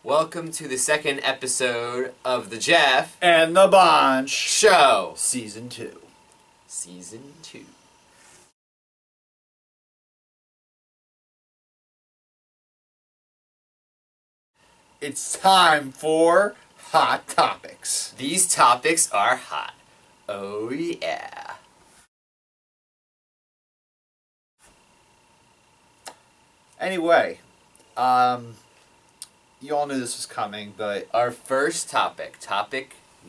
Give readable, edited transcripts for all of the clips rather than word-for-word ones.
Welcome to the second episode of the Jeff and the Bonch Show. Season 2. Season 2. It's time for Hot Topics. These topics are hot. Oh yeah. Anyway, you all knew this was coming, but Our first topic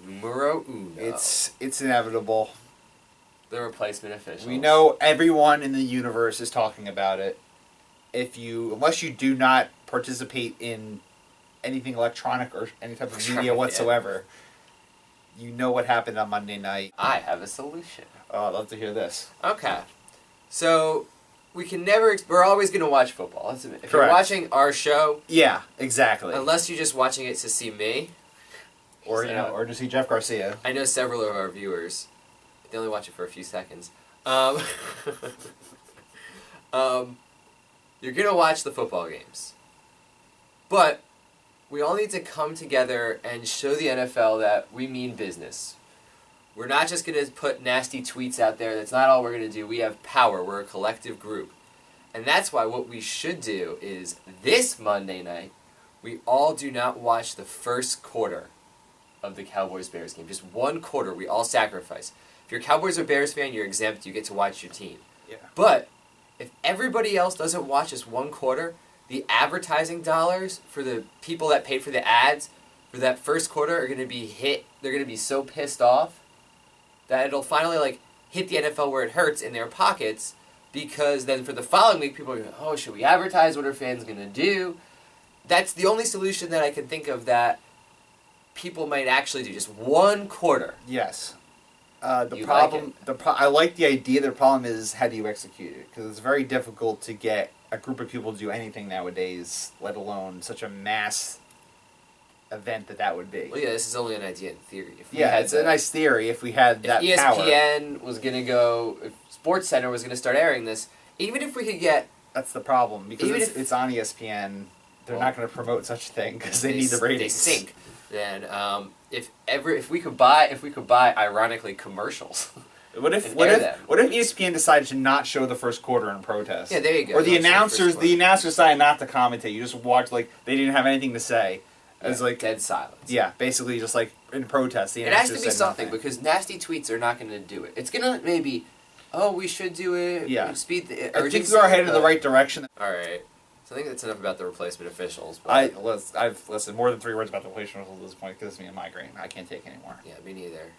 numero uno. it's inevitable. the replacement officials. We know everyone in the universe is talking about it. Unless you do not participate in anything electronic or any type of media whatsoever, you know what happened on Monday night. I have a solution. Oh, I'd love to hear this. Okay. So, we're always going to watch football. Let's admit. If Correct. you're watching our show, Yeah, exactly. unless you're just watching it to see me, Or or to see Jeff Garcia. I know several of our viewers, they only watch it for a few seconds. You're going to watch the football games. But we all need to come together and show the NFL that we mean business. We're not just going to put nasty tweets out there. That's not all we're going to do. We have power. We're a collective group. And that's why what we should do is this Monday night, we all do not watch the first quarter of the Cowboys-Bears game. Just one quarter, we all sacrifice. If you're a Cowboys or Bears fan, you're exempt. You get to watch your team. Yeah. But if everybody else doesn't watch this one quarter, the advertising dollars for the people that paid for the ads for that first quarter are going to be hit. They're going to be so pissed off that it'll finally hit the NFL where it hurts in their pockets, because then for the following week, people are going, oh, should we advertise? What are fans going to do? That's the only solution that I can think of that people might actually do. Just one quarter. Yes. You like it? I like the idea. The problem is, how do you execute it? Because it's very difficult to get a group of people to do anything nowadays, let alone such a mass event that would be. Well, yeah, this is only an idea in theory. It's a nice theory if we had that if power. ESPN was going to go, if SportsCenter was going to start airing this, even if we could get... That's the problem, because Even it's on ESPN. They're not going to promote such a thing because they need the ratings. They sink. Then if we could buy ironically commercials. What if ESPN decided to not show the first quarter in protest? Yeah, there you go. Or the announcers decided not to commentate. You just watched they didn't have anything to say. It's dead silence. Yeah, basically just in protest. It has to be something because nasty tweets are not going to do it. It's going to maybe, we should do it. Yeah. I think we are headed in the right direction. All right. So I think that's enough about the replacement officials. But I've listened more than 3 words about the replacement officials at this point. It gives me a migraine. I can't take anymore. Yeah, me neither.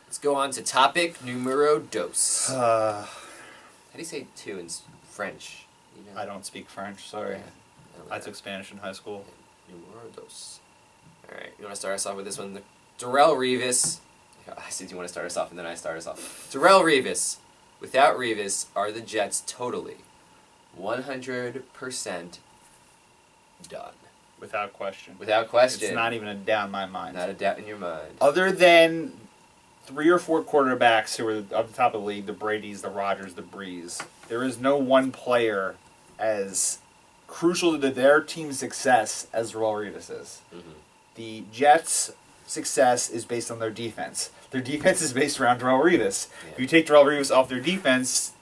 Let's go on to topic numero dos. How do you say two in French? I don't speak French, sorry. Yeah, I took Spanish in high school. Numero dos. Alright, you want to start us off with this one? Darrelle Revis. I said you want to start us off, and then I start us off. Darrelle Revis. Without Revis, are the Jets totally 100% done? Without question. Without question. It's not even a doubt in my mind. Not a doubt in your mind. Other than 3 or 4 quarterbacks who are at the top of the league, the Bradys, the Rodgers, the Brees, there is no one player as crucial to their team's success as Darrelle Revis is. Mm-hmm. The Jets' success is based on their defense. Their defense is based around Darrelle Revis. Yeah. If you take Darrelle Revis off their defense,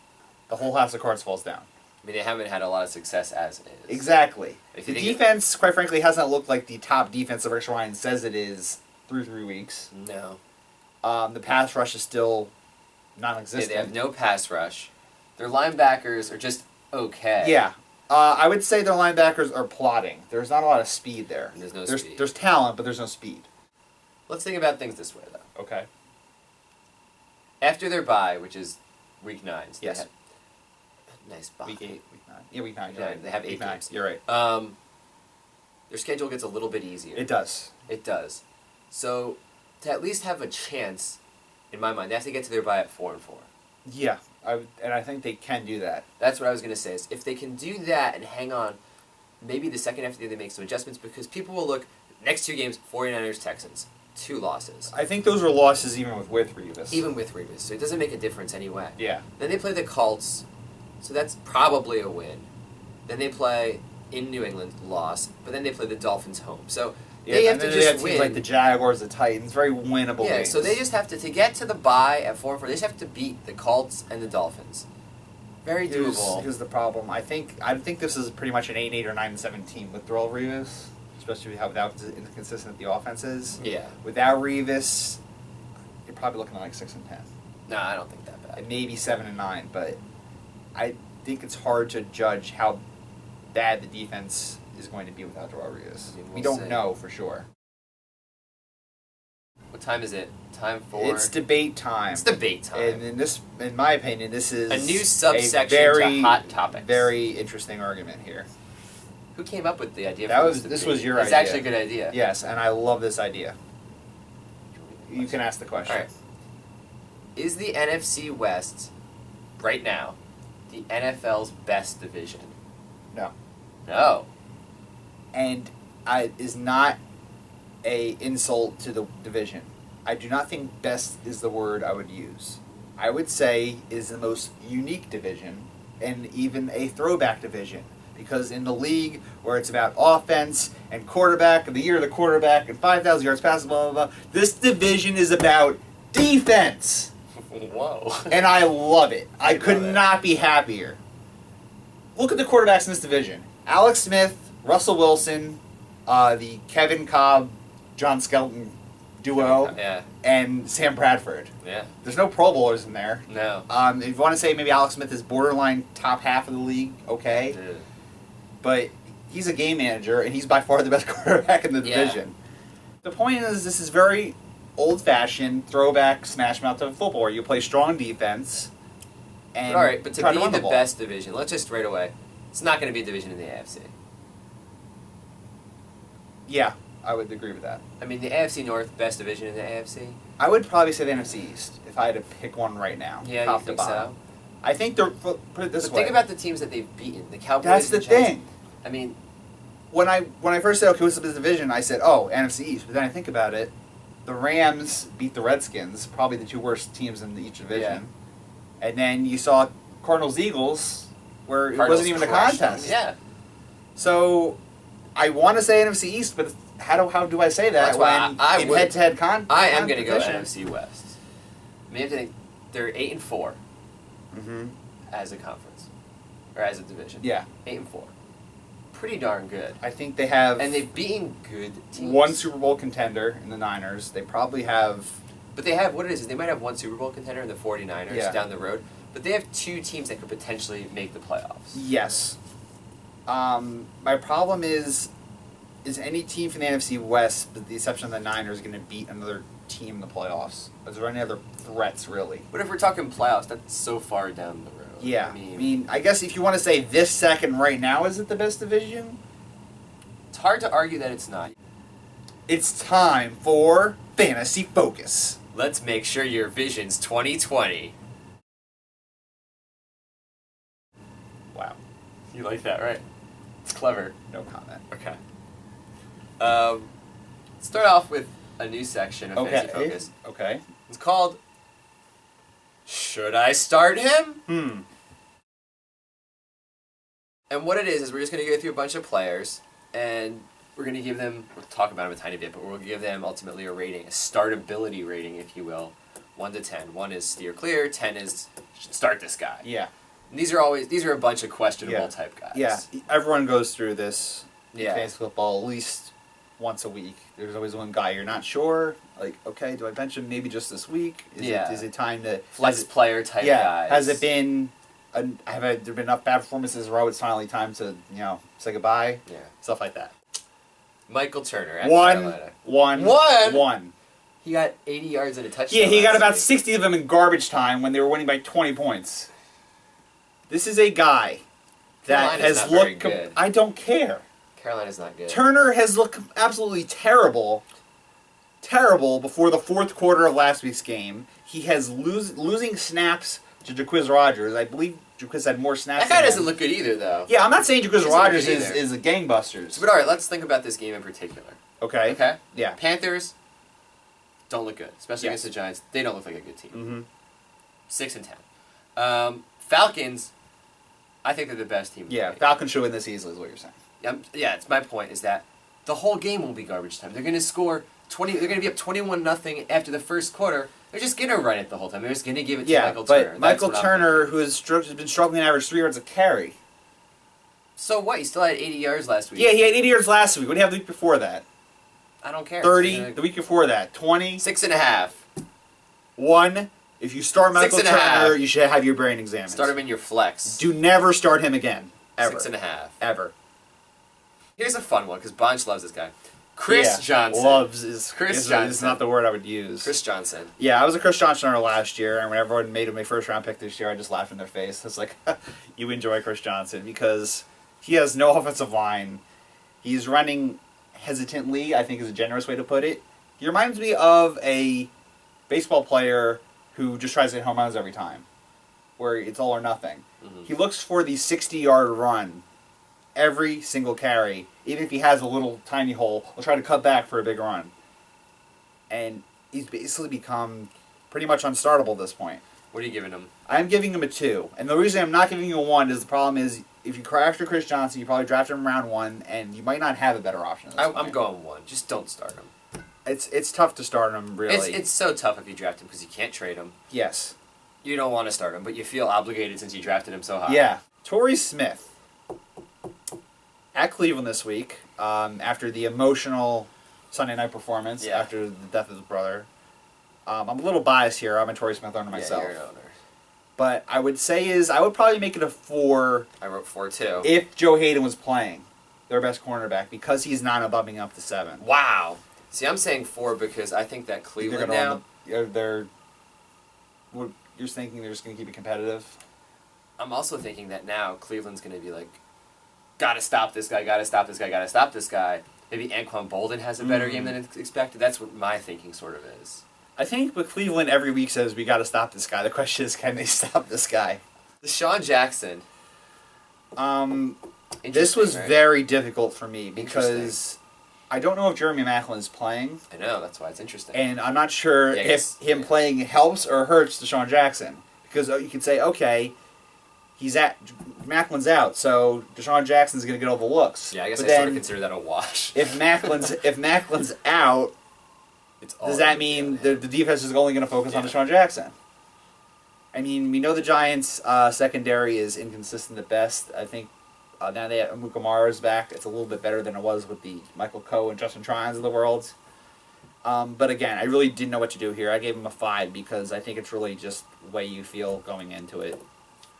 the whole house of cards falls down. I mean, they haven't had a lot of success as it is. Exactly. If The you think defense, quite frankly, hasn't looked like the top defense that Rex Ryan says it is through 3 weeks. No. The pass rush is still Yeah, non-existent. they have no pass rush. Their linebackers are just okay. Yeah. I would say their linebackers are plodding. There's not a lot of speed there. There's no speed. There's talent, but there's no speed. Let's think about things this way, though. Okay. After their bye, which is week 9. So Yes. They have, nice bye. Week 8, week 9. Yeah, week 9. Yeah, You're right. they have 8 week 9. games. You're right. Their schedule gets a little bit easier. It does. It does. So, to at least have a chance, in my mind, they have to get to their bye at 4-4. Yeah. I think they can do that. That's what I was going to say. Is if they can do that and hang on, maybe the second half of the year they make some adjustments, because people will look, next 2 games, 49ers, Texans. 2 losses. I think those are losses even with Revis. Even with Revis. So it doesn't make a difference anyway. Yeah. Then they play the Colts, so that's probably a win. Then they play in New England, lost, but then they play the Dolphins home. So Yeah, they have and to then they have just teams win. like the Jaguars, the Titans, very winnable Yeah, games. so they just have to get to the bye at 4-4. They just have to beat the Colts and the Dolphins. Very doable. Here's the problem. I think this is pretty much an 8-8 or 9-7 team with Darrelle Revis, especially how inconsistent the offense is. Yeah. Without Revis, you're probably looking at like 6-10. No, I don't think that bad. And maybe 7-9, but I think it's hard to judge how bad the defense is going to be without Darrelle Revis. I mean, we we'll don't see. know for sure. What time is it? Time for... It's debate time. It's debate time. And in my opinion, this is a new subsection very, to Hot Topics. very interesting argument here. Who came up with the idea That for was- this this debate? was your It's idea. actually a good idea. Yes, and I love this idea. You can ask the question. All right. Is the NFC West, right now, the NFL's best division? No. No. And is not a insult to the division. I do not think best is the word I would use. I would say it is the most unique division and even a throwback division. Because in the league where it's about offense and quarterback and the year of the quarterback and 5,000 yards passing, blah, blah, blah, this division is about defense. Whoa. And I love it. I could love it. not be happier. Look at the quarterbacks in this division. Alex Smith, Russell Wilson, the Kevin Cobb, John Skelton duo, Yeah. and Sam Bradford. Yeah. There's no Pro Bowlers in there. No. If you want to say maybe Alex Smith is borderline top half of the league, okay. Dude. But he's a game manager, and he's by far the best quarterback in the Yeah. division. The point is, this is very old-fashioned throwback smash mouth of football, where you play strong defense. And All right, but to try be run the ball. best division, let's just right away, it's not going to be a division in the AFC. Yeah, I would agree with that. I mean, the AFC North, best division in the AFC? I would probably say the NFC East if I had to pick one right now. Yeah, top you to think bottom. so? I think they're put it this But way. think about the teams that they've beaten. The Cowboys That's the and Giants. thing. I mean, When I first said, okay, what's the best division? I said, oh, NFC East. But then I think about it, the Rams beat the Redskins, probably the two worst teams in each division. And then you saw Cardinals Eagles, where it Cardinals wasn't even a crushed them. contest. Yeah. So I want to say NFC East, but how do I say that That's why when I in would- head-to-head I am going to go competition? NFC West. I mean, you have to think they're 8-4 Mm-hmm. as a conference or as a division. Yeah, 8-4, pretty darn good. I think they have And they've beaten good teams. one Super Bowl contender in the Niners. They probably have But they have what it is they might have one Super Bowl contender in the 49ers Yeah. down the road. But they have two teams that could potentially make the playoffs. yes. My problem is any team from the NFC West, with the exception of the Niners, going to beat another team in the playoffs? Is there any other threats really? But if we're talking playoffs, that's so far down the road. Yeah, I mean, I guess if you want to say this second right now, is it the best division? it's hard to argue that it's not. It's time for Fantasy Focus. Let's make sure your vision's 2020. Wow, You like that, right? It's clever. no comment. Okay. Start off with a new section of Fantasy Focus. Okay. It's called Should I Start Him? And what it is we're just going to go through a bunch of players, and we're going to give them, we'll talk about them a tiny bit, but we'll give them ultimately a rating, a startability rating, if you will, 1 to 10. 1 is steer clear, 10 is start this guy. Yeah. And these are a bunch of questionable type guys. Yeah. Everyone goes through this in Yeah. fantasy football at least once a week. There's always one guy you're not sure. Like, okay, do I bench him maybe just this week? Is it time to Flex player type guys. Has it been? Have there been enough bad performances where it's finally time to say goodbye? Yeah. Stuff like that. Michael Turner at Carolina. One. He got 80 yards and a touchdown. Yeah, he got last about week. 60 of them in garbage time when they were winning by 20 points. This is a guy that Carolina's has not very looked. good. I don't care. Carolina's not good. Turner has looked absolutely terrible before the fourth quarter of last week's game. He has losing snaps to Jaquiz Rodgers. I believe Jaquiz had more snaps. That guy than doesn't him. look good either, though. Yeah, I'm not saying Jaquiz Doesn't look Rodgers good is, either. is a gangbusters. But all right, let's think about this game in particular. Okay. Okay? Yeah. Panthers don't look good, especially Yes. against the Giants. They don't look like a good team. Mm-hmm. 6 and 10. Falcons, I think they're the best team. in the Yeah, league. Falcons should win this easily, is what you're saying. It's my point is that the whole game will be garbage time. They're going to score 20. They're going to be up 21-0 after the first quarter. They're just going to run it the whole time. They're just going to give it to Michael Turner. But Michael Turner, who has been struggling to average 3 yards a carry. So what? He still had 80 yards last week. Yeah, he had 80 yards last week. What do you have the week before that? I don't care. 30. The week before that, 20. 6.5. 1. If you start Michael Turner, you should have your brain examined. Start him in your flex. Do never start him again. Ever. 6.5. Ever. Here's a fun one, because Bonch loves this guy. Chris Johnson. Chris Johnson. Is not the word I would use. Chris Johnson. Yeah, I was a Chris Johnson owner last year, and when everyone made him a first-round pick this year, I just laughed in their face. I was like, you enjoy Chris Johnson, because he has no offensive line. He's running hesitantly, I think is a generous way to put it. He reminds me of a baseball player who just tries to hit home runs every time, where it's all or nothing. Mm-hmm. He looks for the 60-yard run every single carry. Even if he has a little tiny hole, he'll try to cut back for a big run. And he's basically become pretty much unstartable at this point. What are you giving him? I'm giving him a 2. And the reason I'm not giving you a 1 is the problem is if you cry after Chris Johnson, you probably draft him in round 1, and you might not have a better option at this point. I'm going 1. Just don't start him. It's tough to start him, really. It's so tough if you draft him because you can't trade him. Yes. You don't want to start him, but you feel obligated since you drafted him so high. Yeah. Torrey Smith. At Cleveland this week, after the emotional Sunday night performance, after the death of his brother. I'm a little biased here. I'm a Torrey Smith owner myself. Yeah, you're an owner. But I would say I would probably make it a 4. I wrote 4 too. If Joe Hayden was playing, their best cornerback, because he's not bumping up to 7. Wow. See, I'm saying 4 because I think that Cleveland now... You're thinking they're just going to keep it competitive? I'm also thinking that now Cleveland's going to be like, gotta stop this guy, gotta stop this guy, gotta stop this guy. Maybe Anquan Bolden has a better game than expected. That's what my thinking sort of is. I think with Cleveland every week says we gotta stop this guy. The question is, can they stop this guy? Deshaun Jackson. This was very difficult for me because I don't know if Jeremy Maclin is playing. I know, that's why it's interesting. And I'm not sure if him playing helps or hurts Deshaun Jackson. Because you could say, okay, Macklin's out, so Deshaun Jackson's going to get all the looks. Yeah, I guess I sort of consider that a wash. If Macklin's out, does that mean the defense is only going to focus on Deshaun Jackson? I mean, we know the Giants' secondary is inconsistent at best. I think now they have Mukamara's back. It's a little bit better than it was with the Michael Coe and Justin Tryons of the world. But again, I really didn't know what to do here. I gave him a 5 because I think it's really just the way you feel going into it.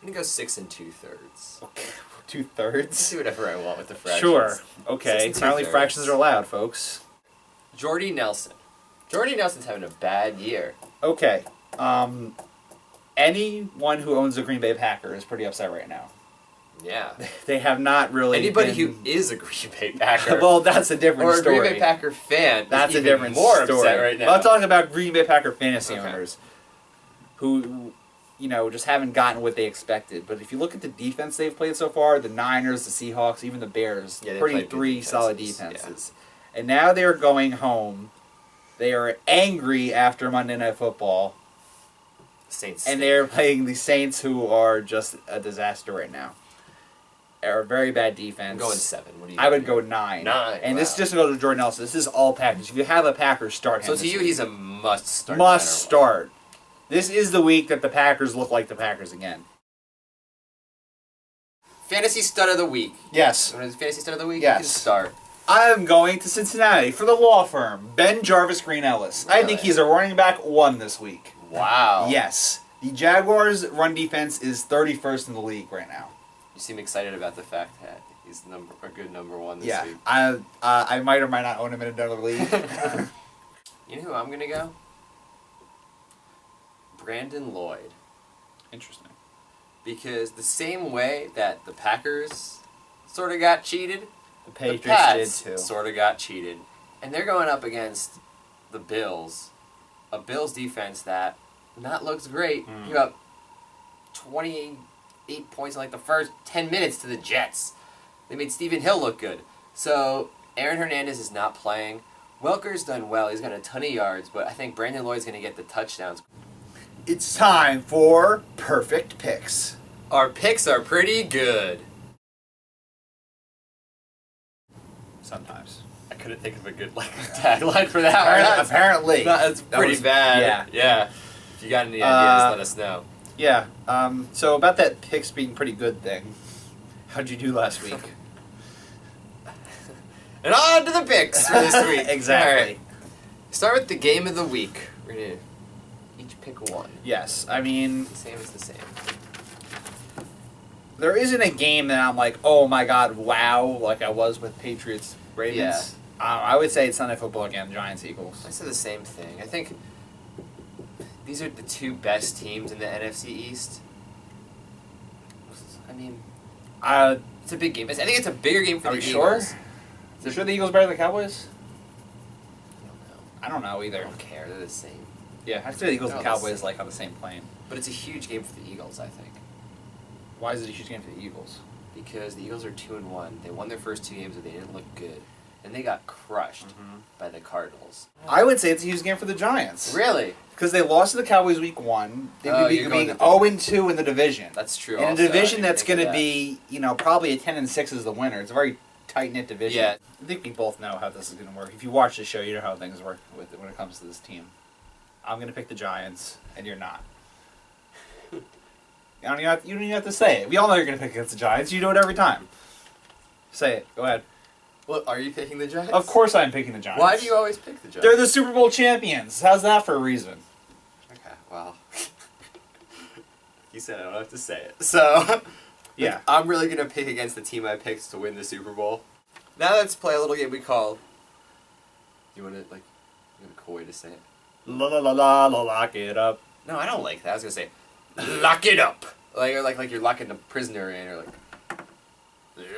I'm going to go 6 2/3. Okay, 2/3? Do whatever I want with the fractions. Sure. Okay. Apparently fractions are allowed, folks. Jordy Nelson. Jordy Nelson's having a bad year. Okay. Anyone who owns a Green Bay Packer is pretty upset right now. Yeah. They have not really Anybody who is a Green Bay Packer. Well, that's a different story. Or a Green Bay Packer fan. That's a different more story. Upset right now. Well, I'm talking about Green Bay Packer fantasy owners who, just haven't gotten what they expected. But if you look at the defense they've played so far, the Niners, the Seahawks, even the Bears, pretty 3 solid defenses. Yeah. And now they're going home. They are angry after Monday Night Football. Saints. And they're playing the Saints, who are just a disaster right now. They're a very bad defense. I'm going 7. What do you? I would go 9. 9. And this just goes to Jordan Nelson. This is all Packers. If you have a Packer, start him. So to you, he's a must start. Must start. This is the week that the Packers look like the Packers again. Fantasy stud of the week. Yes. Fantasy stud of the week? Yes. You can start. I'm going to Cincinnati for the law firm, Ben Jarvis Green Ellis. Really? I think he's a running back 1 this week. Wow. Yes. The Jaguars' run defense is 31st in the league right now. You seem excited about the fact that he's a good number 1 this week. Yeah. I might or might not own him in another league. You know who I'm going to go? Brandon Lloyd. Interesting. Because the same way that the Packers sort of got cheated, the Patriots Pats did too. Sort of got cheated. And they're going up against the Bills. A Bills defense that not looks great. You got 28 points in like the first 10 minutes to the Jets. They made Stephen Hill look good. So Aaron Hernandez is not playing. Welker's done well. He's got a ton of yards, but I think Brandon Lloyd's going to get the touchdowns. It's time for Perfect Picks. Our picks are pretty good. Sometimes. I couldn't think of a good tagline for that. Apparently. That's pretty bad. Yeah. If you got any ideas, let us know. Yeah. So about that picks being pretty good thing, how'd you do last week? And on to the picks for this week. Exactly. All right. Start with the game of the week. We're gonna each pick one. Yes. I mean, The same is the same. there isn't a game that I'm like, oh my god, wow, like I was with Patriots Ravens. Yeah. I would say it's Sunday football again, Giants Eagles. I said the same thing. I think these are the two best teams in the NFC East. I mean, it's a big game. I think it's a bigger game for Are the we Eagles. sure? You sure the Eagles better than the Cowboys? I don't know. I don't know I either. don't care. They're the same. Yeah, I say the Eagles They're and all the Cowboys same. like on the same plane. But it's a huge game for the Eagles, I think. Why is it a huge game for the Eagles? Because the Eagles are 2-1. They won their first 2 games, but they didn't look good. And they got crushed by the Cardinals. I would say it's a huge game for the Giants. Really? Because they lost to the Cowboys week 1. They Oh, would be you're going being to- 0-2 in the division. That's true. In a also. I division didn't that's think going of to that. be, probably a 10-6 is the winner. It's a very tight-knit division. Yeah. I think we both know how this is going to work. If you watch the show, you know how things work with it when it comes to this team. I'm going to pick the Giants, and you're not. You don't even have to say it. We all know you're going to pick against the Giants. You do it every time. Say it. Go ahead. Well, are you picking the Giants? Of course I'm picking the Giants. Why do you always pick the Giants? They're the Super Bowl champions. How's that for a reason? Okay, well. You said I don't have to say it. So, Yeah. I'm really going to pick against the team I picked to win the Super Bowl. Now let's play a little game we call... You want to, you have a cool way to say it? La la la la la lock it up. No, I don't like that. I was going to say, lock it up. Like you're locking a prisoner in, or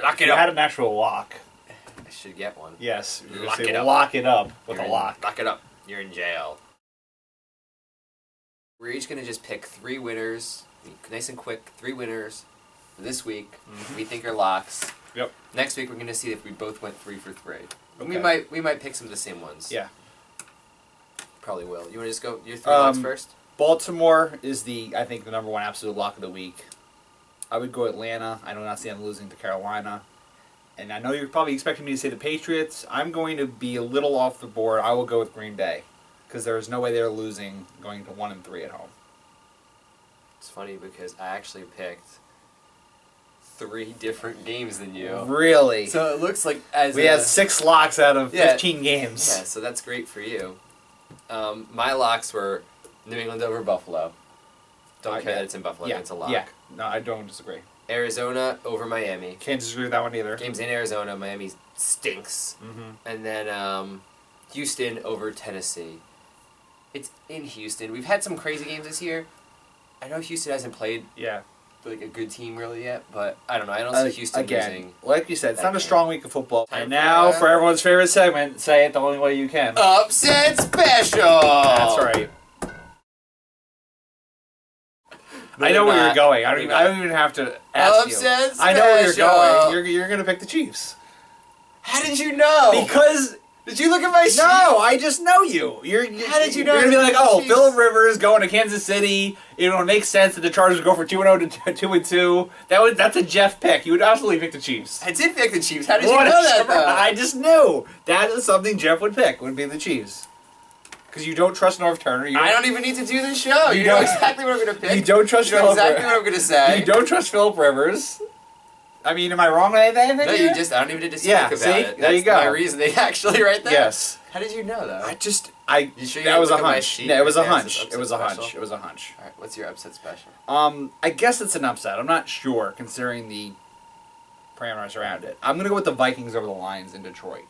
lock it You up. had an actual lock. I should get one. Yes. You're gonna Lock say it up. lock it up with You're a in- lock. Lock it up. You're in jail. We're each going to just pick 3 winners, nice and quick, 3 winners for this week. We think are locks. Yep. Next week we're going to see if we both went 3 for 3. And Okay. we might pick some of the same ones. Yeah. Probably will. You want to just go your 3 locks first? Baltimore is I think the number 1 absolute lock of the week. I would go Atlanta. I do not see them losing to Carolina. And I know you're probably expecting me to say the Patriots. I'm going to be a little off the board. I will go with Green Bay. Because there's no way they're losing going to 1-3 at home. It's funny because I actually picked 3 different games than you. Really? So it looks like we had 6 locks out of 15 games. Yeah, so that's great for you. My locks were New England over Buffalo. Don't care that it's in Buffalo. Yeah, It's a lock. yeah. No, I don't disagree. Arizona over Miami. Can't disagree with that one either. Game's in Arizona. Miami stinks. And then Houston over Tennessee. It's in Houston. We've had some crazy games this year. I know Houston hasn't played Yeah. like a good team really yet, but I don't know. I don't see Houston again, losing. like you said, it's that not a game. strong week of football. Time And now, for- for everyone's favorite segment, say it the only way you can. Upset special! That's right. I know where you're going. I don't even have to ask Upset you. I know where you're special. going. You're going to pick the Chiefs. How did you know? Because... Did you look at my sheet? No, I just know you. How did you know You're gonna be like, oh, Chiefs? Phillip Rivers going to Kansas City. It makes sense that the Chargers would go for 2-0 to 2-2. That's a Jeff pick. You would absolutely pick the Chiefs. I did pick the Chiefs. How did you know that, though? I just knew that is something Jeff would pick. Would be the Chiefs. Because you don't trust North Turner. I don't even need to do the show. You know don't- exactly what I'm going to pick. You don't trust You know Phillip exactly what I'm going to say. You don't trust Phillip Rivers. I mean, am I wrong on anything? No, here? you just, I don't even need to speak Yeah, about see? it. There you That's go. my reasoning, actually, right there. Yes. How did you know, though? You sure didn't was a look at my hunch. sheet? No, it was a Yeah, it's hunch. upset It was a hunch. special. It was a hunch. All right, what's your upset special? I guess it's an upset. I'm not sure, considering the parameters around it. I'm gonna go with the Vikings over the Lions in Detroit.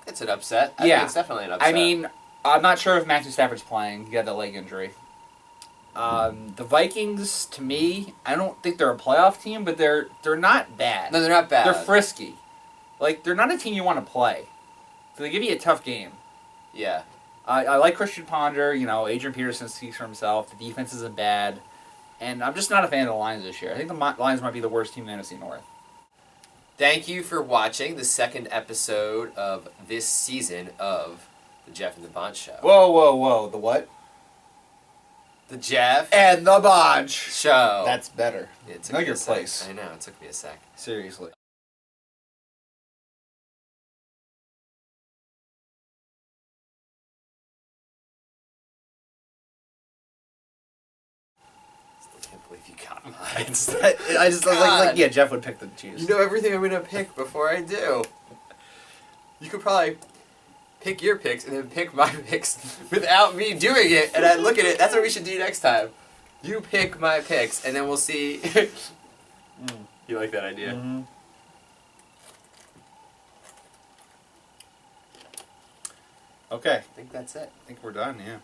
It's an upset. I Yeah. think it's definitely an upset. I mean, I'm not sure if Matthew Stafford's playing. He got that leg injury. The Vikings, to me, I don't think they're a playoff team, but they're not bad. no, they're not bad. They're frisky. Like, they're not a team you want to play. So they give you a tough game. Yeah. I like Christian Ponder. Adrian Peterson speaks for himself. The defense isn't bad. And I'm just not a fan of the Lions this year. I think the Lions might be the worst team in the NFC North. Thank you for watching the second episode of this season of the Jeff and the Bonch Show. Whoa, whoa, whoa. The what? The Jeff And the Bonch. Show. That's better. It took Know me your a sec. place. I know, it took me a sec. Seriously. believe you got mine. I just was like, yeah, Jeff would pick the choose. You know everything I'm gonna pick before I do. You could probably pick your picks and then pick my picks without me doing it, and I look at it. That's what we should do next time. You pick my picks, and then we'll see. You like that idea? Mm-hmm. Okay. I think that's it. I think we're done, yeah.